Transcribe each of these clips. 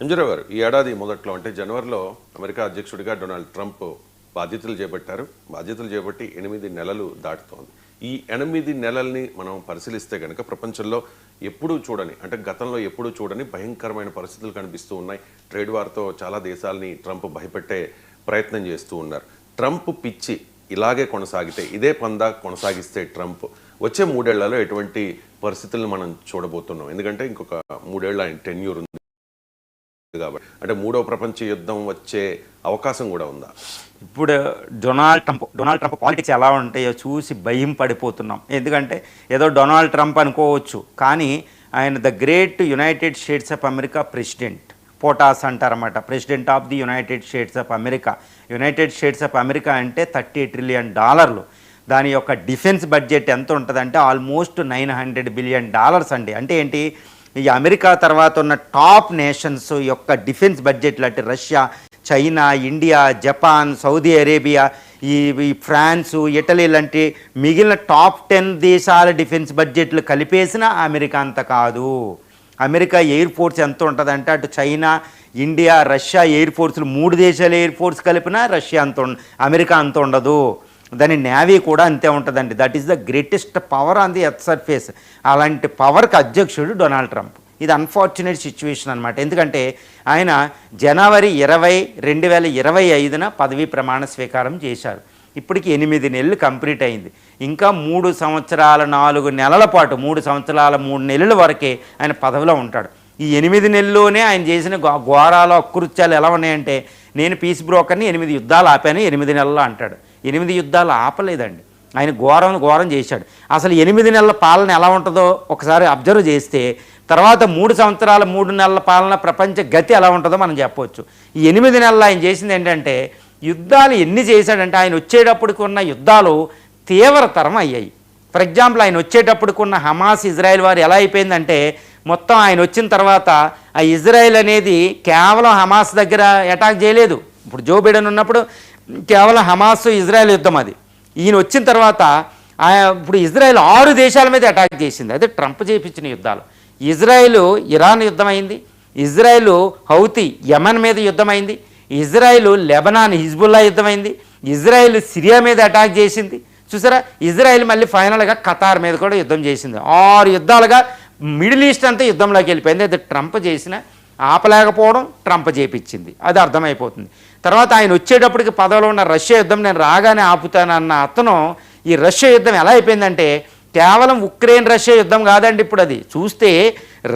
ఎంజరావు గారు, ఈ ఏడాది మొదట్లో అంటే జనవరిలో అమెరికా అధ్యక్షుడిగా డొనాల్డ్ ట్రంప్ బాధ్యతలు చేపట్టారు. బాధ్యతలు చేపట్టి 8 నెలలు దాటుతోంది. ఈ 8 నెలల్ని మనం పరిశీలిస్తే కనుక ప్రపంచంలో ఎప్పుడూ చూడని, అంటే గతంలో ఎప్పుడూ చూడని భయంకరమైన పరిస్థితులు కనిపిస్తూ ఉన్నాయి. ట్రేడ్ వార్తో చాలా దేశాలని ట్రంప్ భయపెట్టే ప్రయత్నం చేస్తూ ఉన్నారు. ట్రంప్ పిచ్చి ఇలాగే కొనసాగితే, ఇదే పందా కొనసాగిస్తే ట్రంప్ వచ్చే 3 ఏళ్లలో ఎటువంటి పరిస్థితులను మనం చూడబోతున్నాం? ఎందుకంటే ఇంకొక 3 ఏళ్ళ ఆయన టెన్యూర్ ఉంది కాబట్టి. అంటే 3వ ప్రపంచ యుద్ధం వచ్చే అవకాశం కూడా ఉందా? ఇప్పుడు డొనాల్డ్ ట్రంప్ పాలిటిక్స్ ఎలా ఉంటాయో చూసి భయం పడిపోతున్నాం. ఎందుకంటే ఏదో డొనాల్డ్ ట్రంప్ అనుకోవచ్చు, కానీ ఆయన the great United States of America president, POTUS అంటారన్నమాట, president of the United States of America. United States of America అంటే $30 ట్రిలియన్. దాని యొక్క డిఫెన్స్ బడ్జెట్ ఎంత ఉంటుందంటే ఆల్మోస్ట్ $900 బిలియన్ అండి. అంటే ఏంటి, ఈ అమెరికా తర్వాత ఉన్న టాప్ నేషన్స్ యొక్క డిఫెన్స్ బడ్జెట్లు అంటే Russia, China, India, Japan, Saudi Arabia, ఈ ఫ్రాన్సు, ఇటలీ లాంటి మిగిలిన టాప్ 10 దేశాల డిఫెన్స్ బడ్జెట్లు కలిపేసిన అమెరికా అంత కాదు. అమెరికా ఎయిర్ ఫోర్స్ ఎంత ఉంటుందంటే అటు చైనా, ఇండియా, రష్యా ఎయిర్ ఫోర్సులు 3 దేశాల ఎయిర్ ఫోర్స్ కలిపినా రష్యా అంత అమెరికా అంత ఉండదు. దాని నేవీ కూడా అంతే ఉంటుందండి. That is the greatest power on the earth surface. అలాంటి పవర్కి అధ్యక్షుడు డొనాల్డ్ ట్రంప్. ఇది అన్ఫార్చునేట్ సిచ్యువేషన్ అనమాట. ఎందుకంటే ఆయన జనవరి 20, 2025న పదవీ ప్రమాణ స్వీకారం చేశారు. ఇప్పటికి 8 నెలలు కంప్లీట్ అయింది. ఇంకా 3 సంవత్సరాల 4 నెలల పాటు, 3 సంవత్సరాల 3 నెలల వరకే ఆయన పదవిలో ఉంటాడు. ఈ 8 నెలల్లోనే ఆయన చేసిన ఘోరాలు, అకృత్యాలు ఎలా ఉన్నాయంటే, నేను పీస్ బ్రోకర్ని 8 యుద్ధాలు ఆపాను 8 నెలల్లో అంటాడు. 8 యుద్ధాలు ఆపలేదండి, ఆయన ఘోరం చేశాడు. అసలు 8 నెలల పాలన ఎలా ఉంటుందో ఒకసారి అబ్జర్వ్ చేస్తే తర్వాత 3 సంవత్సరాల 3 నెలల పాలన ప్రపంచ గతి ఎలా ఉంటుందో మనం చెప్పవచ్చు. ఈ 8 నెలలు ఆయన చేసింది ఏంటంటే, యుద్ధాలు ఎన్ని చేశాడంటే, ఆయన వచ్చేటప్పటికి ఉన్న యుద్ధాలు తీవ్రతరం అయ్యాయి. ఫర్ ఎగ్జాంపుల్, ఆయన వచ్చేటప్పటికి ఉన్న హమాస్ ఇజ్రాయెల్ వారు ఎలా అయిపోయిందంటే, మొత్తం ఆయన వచ్చిన తర్వాత ఆ ఇజ్రాయెల్ అనేది కేవలం హమాస్ దగ్గర అటాక్ చేయలేదు. ఇప్పుడు జో బైడెన్ ఉన్నప్పుడు కేవలం హమాస్ ఇజ్రాయెల్ యుద్ధం అది. ఈయన వచ్చిన తర్వాత ఇప్పుడు ఇజ్రాయెల్ 6 దేశాల మీద అటాక్ చేసింది. అదే ట్రంప్ చేయించిన యుద్ధాలు. ఇజ్రాయెల్ ఇరాన్ యుద్ధమైంది, ఇజ్రాయెల్ హౌతీ యమన్ మీద యుద్ధమైంది, ఇజ్రాయెల్ లెబనాన్ హిజ్బుల్లా యుద్ధమైంది, ఇజ్రాయెల్ సిరియా మీద అటాక్ చేసింది. చూసారా, ఇజ్రాయెల్ మళ్ళీ ఫైనల్గా ఖతార్ మీద కూడా యుద్ధం చేసింది. 6 యుద్ధాలుగా మిడిల్ ఈస్ట్ అంతా యుద్ధంలోకి వెళ్ళిపోయింది. అది ట్రంప్ చేసిన, ఆపలేకపోవడం ట్రంప్ చేపించింది, అది అర్థమైపోతుంది. తర్వాత ఆయన వచ్చేటప్పటికి పదవిలో ఉన్న రష్యా యుద్ధం నేను రాగానే ఆపుతానన్న అతను, ఈ రష్యా యుద్ధం ఎలా అయిపోయిందంటే కేవలం ఉక్రెయిన్ రష్యా యుద్ధం కాదండి. ఇప్పుడు అది చూస్తే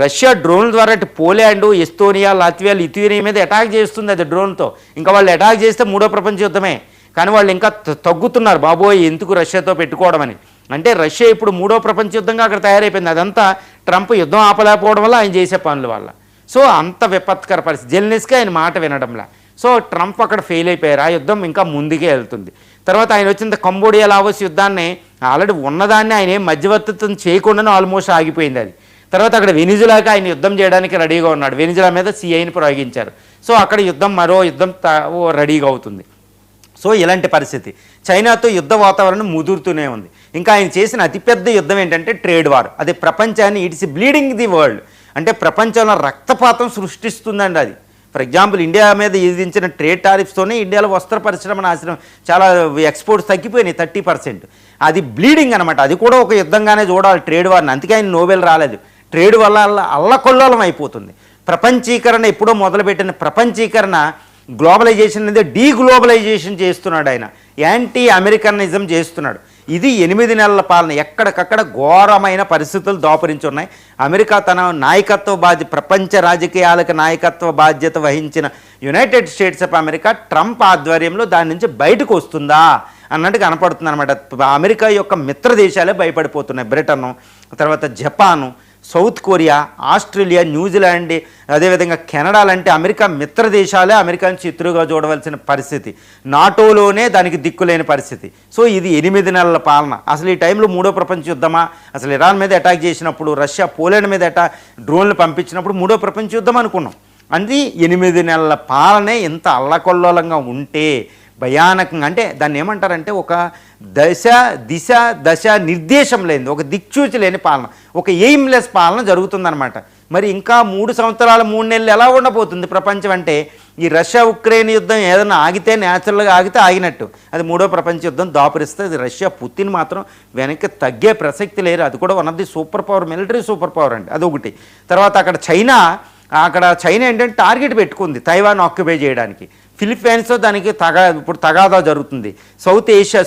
రష్యా డ్రోన్ల ద్వారా పోలాండ్, ఎస్తోనియా, లాత్వియా, లిథువేనియా మీద అటాక్ చేస్తుంది అది డ్రోన్తో. ఇంకా వాళ్ళు అటాక్ చేస్తే 3వ ప్రపంచ యుద్ధమే. కానీ వాళ్ళు ఇంకా తగ్గుతున్నారు, బాబోయ్ ఎందుకు రష్యాతో పెట్టుకోవడం అని. అంటే రష్యా ఇప్పుడు 3వ ప్రపంచ యుద్ధంగా అక్కడ తయారైపోయింది. అదంతా ట్రంప్ యుద్ధం ఆపలేకపోవడం వల్ల, ఆయన చేసే పనుల వల్ల. సో అంత విపత్కర పరిస్థితి. జెలెన్స్కీ ఆయన మాట వినడంలా. సో ట్రంప్ అక్కడ ఫెయిల్ అయిపోయారు. ఆ యుద్ధం ఇంకా ముందుకే వెళ్తుంది. తర్వాత ఆయన వచ్చిన కంబోడియా, లావోస్ యుద్ధాన్ని ఆల్రెడీ ఉన్నదాన్ని ఆయన ఏం మధ్యవర్తిత్వం చేయకుండానే ఆల్మోస్ట్ ఆగిపోయింది అది. తర్వాత అక్కడ వెనిజులాకి ఆయన యుద్ధం చేయడానికి రెడీగా ఉన్నాడు. వెనిజులా మీద సిఐని ప్రయోగించారు. సో అక్కడ యుద్ధం, మరో యుద్ధం రెడీగా అవుతుంది. సో ఇలాంటి పరిస్థితి. చైనాతో యుద్ధ వాతావరణం ముదురుతూనే ఉంది. ఇంకా ఆయన చేసిన అతిపెద్ద యుద్ధం ఏంటంటే ట్రేడ్ వార్. అది ప్రపంచాన్ని, ఇట్స్ బ్లీడింగ్ ది వరల్డ్, అంటే ప్రపంచంలో రక్తపాతం సృష్టిస్తుందండి అది. ఫర్ ఎగ్జాంపుల్, ఇండియా మీద విధించిన ట్రేడ్ టారిఫ్స్తోనే ఇండియాలో వస్త్ర పరిశ్రమ నాశనం, చాలా ఎక్స్పోర్ట్స్ తగ్గిపోయినాయి 30%. అది బ్లీడింగ్ అనమాట. అది కూడా ఒక యుద్ధంగానే చూడాలి ట్రేడ్ వార్ని. అందుకే ఆయన నోబెల్ రాలేదు. ట్రేడ్ వల్ల అల్లకొల్లోలం అయిపోతుంది. ప్రపంచీకరణ ఎప్పుడో మొదలుపెట్టిన ప్రపంచీకరణ గ్లోబలైజేషన్ అనేది డీగ్లోబలైజేషన్ చేస్తున్నాడు ఆయన. యాంటీ అమెరికనిజం చేస్తున్నాడు. ఇది 8 నెలల పాలన. ఎక్కడికక్కడ ఘోరమైన పరిస్థితులు దాపురించి ఉన్నాయి. అమెరికా తన నాయకత్వ ప్రపంచ రాజకీయాలకు నాయకత్వ బాధ్యత వహించిన United States of America Trump ఆధ్వర్యంలో దాని నుంచి బయటకు వస్తుందా అన్నట్టు కనపడుతుంది అనమాట. అమెరికా యొక్క మిత్ర దేశాలే భయపడిపోతున్నాయి. బ్రిటను, తర్వాత Japan, south Korea, Australia, New Zealand, అదేవిధంగా కెనడా లాంటి అమెరికా మిత్ర దేశాలే అమెరికాని శత్రువుగా చూడవలసిన పరిస్థితి. నాటోలోనే దానికి దిక్కులేని పరిస్థితి. సో ఇది 8 నెలల పాలన. అసలు ఈ టైంలో 3వ ప్రపంచ యుద్ధమా? అసలు ఇరాన్ మీద అటాక్ చేసినప్పుడు, రష్యా పోలాండ్ మీద డ్రోన్లు పంపించినప్పుడు 3వ ప్రపంచ యుద్ధం అనుకున్నాం. అది 8 నెలల పాలనే ఇంత అల్లకొల్లోలంగా ఉంటే భయానకంగా, అంటే దాన్ని ఏమంటారంటే ఒక దిశ నిర్దేశం లేని, ఒక దిక్చూచి లేని పాలన, ఒక ఎయిమ్లెస్ పాలన జరుగుతుందన్నమాట. మరి ఇంకా 3 సంవత్సరాలు 3 నెలలు ఎలా ఉండబోతుంది ప్రపంచం అంటే ఈ రష్యా ఉక్రెయిన్ యుద్ధం ఏదైనా ఆగితే న్యాచురల్గా ఆగితే ఆగినట్టు, అది 3వ ప్రపంచ యుద్ధం దాపురిస్తే అది రష్యా పుతిన్ మాత్రం వెనక్కి తగ్గే ప్రసక్తి లేరు. అది కూడా one of the super power, military super power అండి, అదొకటి. తర్వాత అక్కడ చైనా ఏంటంటే టార్గెట్ పెట్టుకుంది తైవాన్ ఆక్యుపై చేయడానికి. ఫిలిప్పైన్స్తో దానికి ఇప్పుడు తగాదా జరుగుతుంది. సౌత్ ఏషియా,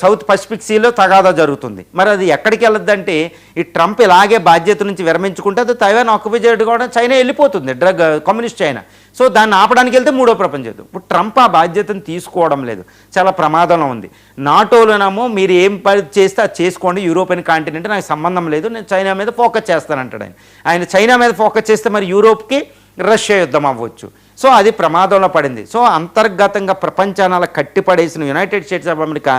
సౌత్ పసిఫిక్ సీలో తగాదా జరుగుతుంది. మరి అది ఎక్కడికి వెళ్ళొద్దంటే ఈ ట్రంప్ ఇలాగే బాధ్యత నుంచి విరమించుకుంటే అది తైవాన్ ఆక్యుపై చేయడం కూడా చైనా వెళ్ళిపోతుంది, కమ్యూనిస్ట్ చైనా. సో దాన్ని ఆపడానికి వెళ్తే 3వ ప్రపంచ యుద్ధం. ఇప్పుడు ట్రంప్ ఆ బాధ్యతను తీసుకోవడం లేదు, చాలా ప్రమాదంలో ఉంది. నాటోలోనేమో మీరు ఏం పని చేస్తే అది చేసుకోండి, యూరోపియన్ కాంటినెంట్ నాకు సంబంధం లేదు, నేను చైనా మీద ఫోకస్ చేస్తానంటాడు ఆయన చైనా మీద ఫోకస్ చేస్తే మరి యూరోప్కి రష్యా యుద్ధం అవ్వచ్చు. సో అది ప్రమాదంలో పడింది. సో అంతర్గతంగా ప్రపంచాన్ని కట్టిపడేసిన యునైటెడ్ స్టేట్స్ ఆఫ్ అమెరికా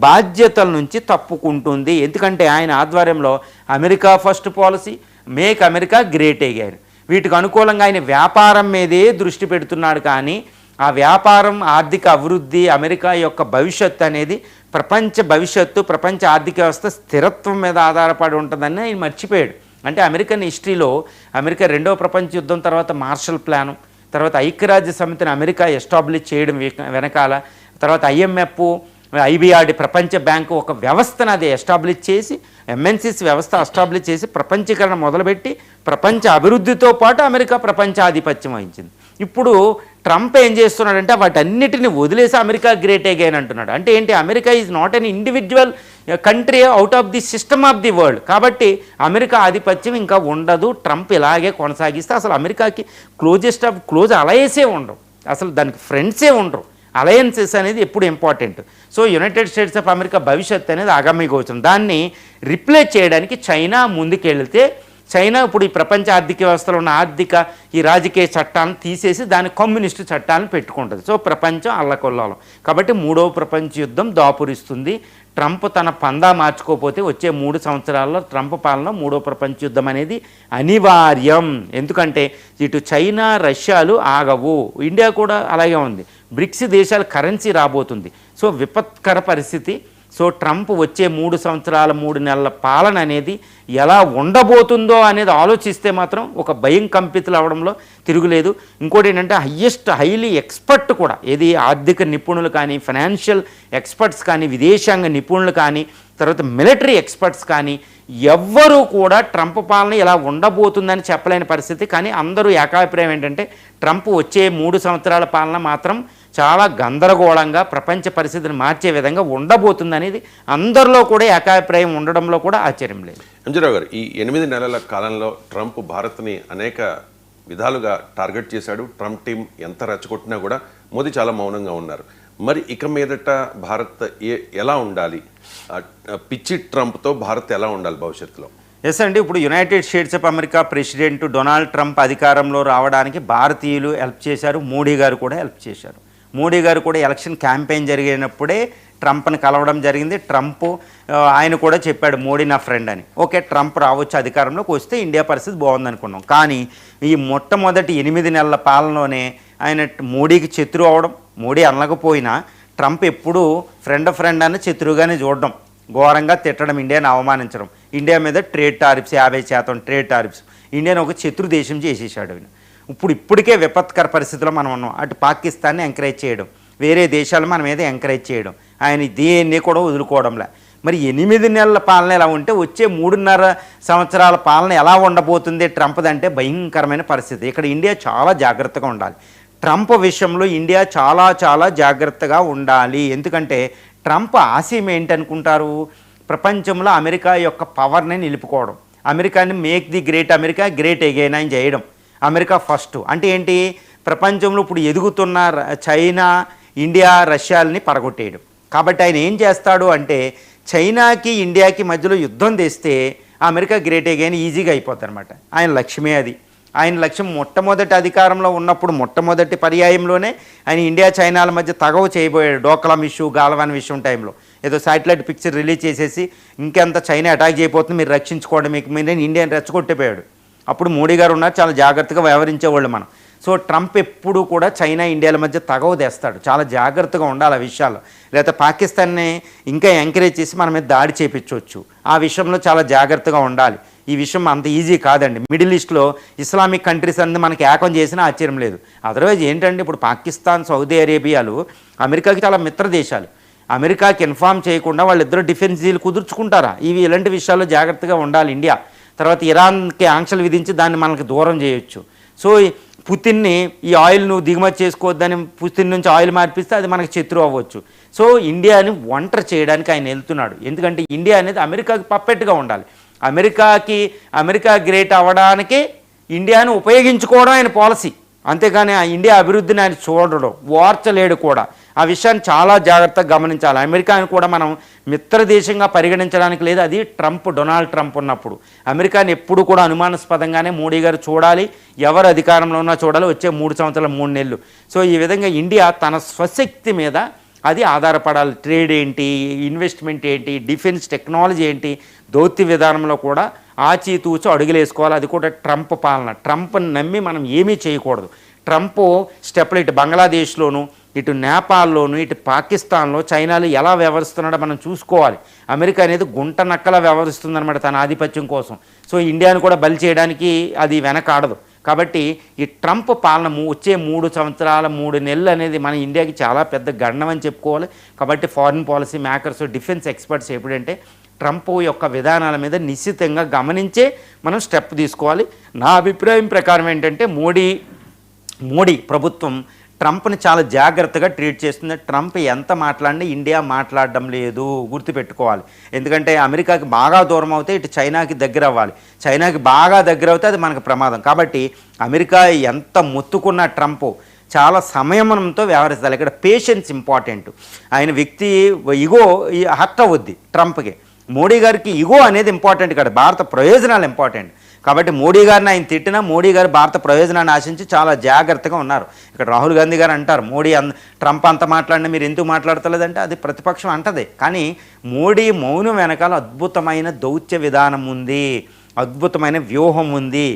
బాధ్యతల నుంచి తప్పుకుంటుంది. ఎందుకంటే ఆయన ఆధ్వర్యంలో America first policy, make America great అయ్యారు. వీటికి అనుకూలంగా ఆయన వ్యాపారం మీదే దృష్టి పెడుతున్నాడు. కానీ ఆ వ్యాపారం, ఆర్థిక అభివృద్ధి, అమెరికా యొక్క భవిష్యత్తు అనేది ప్రపంచ భవిష్యత్తు, ప్రపంచ ఆర్థిక వ్యవస్థ స్థిరత్వం మీద ఆధారపడి ఉంటుందని ఆయన మర్చిపోయాడు. అంటే అమెరికన్ హిస్టరీలో అమెరికా 2వ ప్రపంచ యుద్ధం తర్వాత మార్షల్ ప్లాను, తర్వాత ఐక్యరాజ్య సమితిని అమెరికా ఎస్టాబ్లిష్ చేయడం వెనకాల, తర్వాత IMF, IBRD, ప్రపంచ బ్యాంకు ఒక వ్యవస్థను అది ఎస్టాబ్లిష్ చేసి, MNCs వ్యవస్థ ఎస్టాబ్లిష్ చేసి ప్రపంచీకరణ మొదలుపెట్టి ప్రపంచ అభివృద్ధితో పాటు అమెరికా ప్రపంచ ఆధిపత్యం వహించింది. ఇప్పుడు ట్రంప్ ఏం చేస్తున్నాడంటే వాటన్నిటిని వదిలేసి అమెరికా గ్రేట్ అగైన్ అంటున్నాడు. అంటే ఏంటి, America is not an individual country out of the system of the world. కాబట్టి అమెరికా ఆధిపత్యం ఇంకా ఉండదు. ట్రంప్ ఇలాగే కొనసాగిస్తే అసలు అమెరికాకి క్లోజ్ అలయన్సే ఉండవు, అసలు దానికి ఫ్రెండ్సే ఉండరు. అలయన్సెస్ అనేది ఎప్పుడు important. So United States of America భవిష్యత్తు అనేది అగమ్యగోచరం. దాన్ని రిప్లేస్ చేయడానికి చైనా ముందుకెళ్తే, చైనా ఇప్పుడు ఈ ప్రపంచ ఆర్థిక వ్యవస్థలో ఉన్న ఈ రాజకీయ చట్టాలను తీసేసి దాని కమ్యూనిస్టు చట్టాలను పెట్టుకుంటుంది. సో ప్రపంచం అల్లకొల్లాలం. కాబట్టి 3వ ప్రపంచ యుద్ధం దాపురిస్తుంది. ట్రంప్ తన పందా మార్చుకోకపోతే వచ్చే 3 సంవత్సరాల్లో ట్రంప్ పాలన 3వ ప్రపంచ యుద్ధం అనేది అనివార్యం. ఎందుకంటే ఇటు చైనా, రష్యాలు ఆగవు, ఇండియా కూడా అలాగే ఉంది. బ్రిక్స్ దేశాల కరెన్సీ రాబోతుంది. సో విపత్కర పరిస్థితి. సో ట్రంప్ వచ్చే 3 సంవత్సరాల 3 నెలల పాలన అనేది ఎలా ఉండబోతుందో అనేది ఆలోచిస్తే మాత్రం ఒక భయం కంపితులు అవడంలో తిరుగులేదు. ఇంకోటి ఏంటంటే హైలీ ఎక్స్పర్ట్ కూడా, ఏది ఆర్థిక నిపుణులు కానీ, ఫైనాన్షియల్ ఎక్స్పర్ట్స్ కానీ, విదేశాంగ నిపుణులు కానీ, తర్వాత మిలిటరీ ఎక్స్పర్ట్స్ కానీ ఎవ్వరూ కూడా ట్రంప్ పాలన ఇలా ఉండబోతుందని చెప్పలేని పరిస్థితి. కానీ అందరూ ఏకాభిప్రాయం ఏంటంటే ట్రంప్ వచ్చే 3 సంవత్సరాల పాలన మాత్రం చాలా గందరగోళంగా ప్రపంచ పరిస్థితిని మార్చే విధంగా ఉండబోతుందనేది అందరిలో కూడా ఏకాభిప్రాయం ఉండడంలో కూడా ఆశ్చర్యం లేదు. అంజరావు గారు, ఈ 8 నెలల కాలంలో ట్రంప్ భారత్ని అనేక విధాలుగా టార్గెట్ చేశాడు. ట్రంప్ టీం ఎంత రెచ్చగొట్టినా కూడా మోదీ చాలా మౌనంగా ఉన్నారు. మరి ఇక మీదట భారత్ ఎలా ఉండాలి? పిచ్చి ట్రంప్తో భారత్ ఎలా ఉండాలి భవిష్యత్తులో? ఎస్ అండి, ఇప్పుడు United States of America president Donald Trump అధికారంలో రావడానికి భారతీయులు హెల్ప్ చేశారు, మోడీ గారు కూడా హెల్ప్ చేశారు. మోడీ గారు కూడా ఎలక్షన్ క్యాంపెయిన్ జరిగినప్పుడే ట్రంప్ని కలవడం జరిగింది. ట్రంప్ ఆయన కూడా చెప్పాడు మోడీ నా ఫ్రెండ్ అని. ఓకే, ట్రంప్ రావచ్చు, అధికారంలోకి వస్తే ఇండియా పరిస్థితి బాగుందనుకున్నాం. కానీ ఈ మొట్టమొదటి 8 నెలల పాలనలోనే ఆయన మోడీకి శత్రువు అవడం, మోడీ అనకపోయినా ట్రంప్ ఎప్పుడూ ఫ్రెండ్ అని శత్రువుగానే చూడడం, ఘోరంగా తిట్టడం, ఇండియాని అవమానించడం, ఇండియా మీద ట్రేడ్ టారిఫ్స్ 50% ట్రేడ్ టారిఫ్స్, ఇండియాని ఒక శత్రు దేశం చేసేసాడు ఆయన. ఇప్పటికే విపత్కర పరిస్థితిలో మనం ఉన్నాం. అటు పాకిస్తాన్ని ఎంకరేజ్ చేయడం, వేరే దేశాలు మన మీద ఎంకరేజ్ చేయడం, ఆయన దేన్ని కూడా వదులుకోవడంలే. మరి 8 నెలల పాలన ఎలా ఉంటే వచ్చే 3.5 సంవత్సరాల పాలన ఎలా ఉండబోతుంది ట్రంప్దంటే భయంకరమైన పరిస్థితి. ఇక్కడ ఇండియా చాలా జాగ్రత్తగా ఉండాలి. ట్రంప్ విషయంలో ఇండియా చాలా జాగ్రత్తగా ఉండాలి. ఎందుకంటే ట్రంప్ ఆశయం ఏంటనుకుంటారు, ప్రపంచంలో అమెరికా యొక్క పవర్ని నిలుపుకోవడం, అమెరికాని make the great America great again అని చేయడం, అమెరికా ఫస్ట్. అంటే ఏంటి, ప్రపంచంలో ఇప్పుడు ఎదుగుతున్న చైనా, ఇండియా, రష్యాలని పడగొట్టేయడం. కాబట్టి ఆయన ఏం చేస్తాడు అంటే చైనాకి ఇండియాకి మధ్యలో యుద్ధం తెస్తే అమెరికా గ్రేట్ అగైన్ ఈజీగా అయిపోతుంది అనమాట. ఆయన లక్ష్యమే అది. ఆయన లక్ష్యం మొట్టమొదటి అధికారంలో ఉన్నప్పుడు మొట్టమొదటి పర్యాయంలోనే ఆయన ఇండియా చైనాల మధ్య తగవు చేయబోయాడు. డోకలాం ఇష్యూ, గాల్వాన్ విషయం టైంలో ఏదో శాటిలైట్ పిక్చర్ రిలీజ్ చేసేసి ఇంకెంత చైనా అటాక్ చేయబోతుంది, మీరు రక్షించుకోవడం, మీకు మీరు ఇండియాని రెచ్చగొట్టిపోయాడు. అప్పుడు మోడీ గారు ఉన్నారు, చాలా జాగ్రత్తగా వ్యవహరించేవాళ్ళు మనం. సో ట్రంప్ ఎప్పుడు కూడా చైనా ఇండియాల మధ్య తగవు తెస్తాడు, చాలా జాగ్రత్తగా ఉండాలి ఆ విషయాల్లో. లేకపోతే పాకిస్తాన్ని ఇంకా ఎంకరేజ్ చేసి మన మీద దాడి చేయించవచ్చు, ఆ విషయంలో చాలా జాగ్రత్తగా ఉండాలి. ఈ విషయం అంత ఈజీ కాదండి. మిడిల్ ఈస్ట్లో ఇస్లామిక్ కంట్రీస్ అనేది మనకి ఏకం చేసినా ఆశ్చర్యం లేదు. అదర్వైజ్ ఏంటంటే ఇప్పుడు పాకిస్తాన్, సౌదీ అరేబియాలు అమెరికాకి చాలా మిత్ర దేశాలు. అమెరికాకి ఇన్ఫార్మ్ చేయకుండా వాళ్ళిద్దరూ డిఫెన్స్ డీల్ కుదుర్చుకుంటారా? ఇలాంటి విషయాల్లో జాగ్రత్తగా ఉండాలి ఇండియా. తర్వాత ఇరాన్కి ఆంక్షలు విధించి దాన్ని మనకి దూరం చేయొచ్చు. సో పుతిన్ని ఈ ఆయిల్ నువ్వు దిగుమతి చేసుకోవద్దని పుతిన్ నుంచి ఆయిల్ మార్పిస్తే అది మనకి శత్రువు అవ్వచ్చు. సో ఇండియాని ఒంటరి చేయడానికి ఆయన వెళ్తున్నాడు. ఎందుకంటే ఇండియా అనేది అమెరికాకి పప్పెట్గా ఉండాలి. అమెరికా గ్రేట్ అవ్వడానికి ఇండియాను ఉపయోగించుకోవడం ఆయన పాలసీ. అంతేగాని ఆ ఇండియా అభివృద్ధిని ఆయన చూడడం, ఓర్చలేడు కూడా. ఆ విషయాన్ని చాలా జాగ్రత్తగా గమనించాలి. అమెరికాను కూడా మనం మిత్ర దేశంగా పరిగణించడానికి లేదు. అది డొనాల్డ్ ట్రంప్ ఉన్నప్పుడు. అమెరికాని ఎప్పుడు కూడా అనుమానాస్పదంగానే మోడీ గారు చూడాలి. ఎవరు అధికారంలో ఉన్నా చూడాలి. వచ్చే 3 సంవత్సరాలు 3 నెలలు. సో ఈ విధంగా ఇండియా తన స్వశక్తి మీద అది ఆధారపడాలి. ట్రేడ్ ఏంటి, ఇన్వెస్ట్మెంట్ ఏంటి, డిఫెన్స్ టెక్నాలజీ ఏంటి, దౌత్య విధానంలో కూడా ఆచితూచి అడుగులేసుకోవాలి. అది కూడా ట్రంప్ పాలన. ట్రంప్ని నమ్మి మనం ఏమీ చేయకూడదు. ట్రంప్ స్టెప్లు ఇటు బంగ్లాదేశ్లోను, ఇటు నేపాల్లోను, ఇటు పాకిస్తాన్లో, చైనాలో ఎలా వ్యవహరిస్తున్నాడో మనం చూసుకోవాలి. అమెరికా అనేది గుంట నక్కలా వ్యవహరిస్తుందన్నమాట తన ఆధిపత్యం కోసం. సో ఇండియాను కూడా బలి చేయడానికి అది వెనకాడదు. కాబట్టి ఈ ట్రంప్ పాలన వచ్చే 3 సంవత్సరాల 3 నెలలు అనేది మన ఇండియాకి చాలా పెద్ద గండం అని చెప్పుకోవాలి. కాబట్టి foreign policy makers, defence experts ఎప్పుడంటే ట్రంప్ యొక్క విధానాల మీద నిశ్చితంగా గమనించే మనం స్టెప్ తీసుకోవాలి. నా అభిప్రాయం ప్రకారం ఏంటంటే మోడీ ప్రభుత్వం ట్రంప్ని చాలా జాగ్రత్తగా ట్రీట్ చేస్తుంది. ట్రంప్ ఎంత మాట్లాడినా ఇండియా మాట్లాడడం లేదు, గుర్తుపెట్టుకోవాలి. ఎందుకంటే అమెరికాకి బాగా దూరం అవుతే ఇటు చైనాకి దగ్గర అవ్వాలి. చైనాకి బాగా దగ్గర అవుతే అది మనకు ప్రమాదం. కాబట్టి అమెరికా ఎంత మొత్తుకున్న ట్రంప్ చాలా సంయమనంతో వ్యవహరిస్తారు. ఇక్కడ పేషెన్స్ ఇంపార్టెంట్. ఆయన వ్యక్తి ఇగో హర్ట్ అవ్వద్ది ట్రంప్కి. మోడీ గారికి ఇగో అనేది ఇంపార్టెంట్ కాదు, భారత ప్రయోజనాలు ఇంపార్టెంట్. కాబట్టి మోడీ గారిని ఆయన తిట్టినా మోడీ గారు భారత ప్రయోజనాన్ని ఆశించి చాలా జాగ్రత్తగా ఉన్నారు. ఇక్కడ రాహుల్ గాంధీ గారు అంటారు ట్రంప్ అంత మాట్లాడినా మీరు ఎందుకు మాట్లాడతలేదంటే అది ప్రతిపక్షం అంటది. కానీ మోడీ మౌనం వెనకాల అద్భుతమైన దౌత్య విధానం ఉంది, అద్భుతమైన వ్యూహం ఉంది.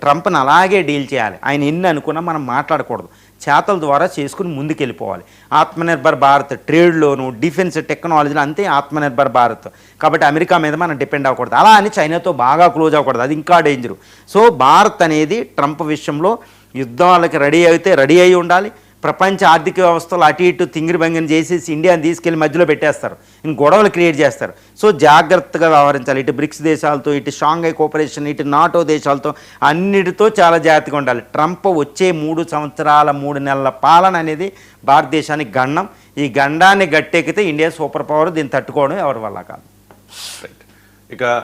ట్రంప్ని అలాగే డీల్ చేయాలి. ఆయన ఎన్ని అనుకున్నా మనం మాట్లాడకూడదు, చేతల ద్వారా చేసుకుని ముందుకెళ్ళిపోవాలి. ఆత్మనిర్భర్ భారత్ ట్రేడ్లోను, డిఫెన్స్ టెక్నాలజీలో అంతే ఆత్మనిర్భర్ భారత్. కాబట్టి అమెరికా మీద మనం డిపెండ్ అవ్వకూడదు. అలా అని చైనాతో బాగా క్లోజ్ అవ్వకూడదు, అది ఇంకా డేంజరు. సో భారత్ అనేది ట్రంప్ విషయంలో యుద్ధాలకి రెడీ అయి ఉండాలి. ప్రపంచ ఆర్థిక వ్యవస్థలో అటు ఇటు తింగిరి బంగిని చేసేసి ఇండియాని తీసుకెళ్లి మధ్యలో పెట్టేస్తారు, ఇంక గొడవలు క్రియేట్ చేస్తారు. సో జాగ్రత్తగా వ్యవహరించాలి. ఇటు బ్రిక్స్ దేశాలతో, ఇటు షాంఘై కోఆపరేషన్, ఇటు నాటో దేశాలతో అన్నిటితో చాలా జాగ్రత్తగా ఉండాలి. ట్రంప్ వచ్చే 3 సంవత్సరాల 3 నెలల పాలన అనేది భారతదేశానికి గండం. ఈ గండాన్ని గట్టెక్కితే ఇండియా సూపర్ పవర్. దీన్ని తట్టుకోవడం ఎవరి వల్ల కాదు. ఇక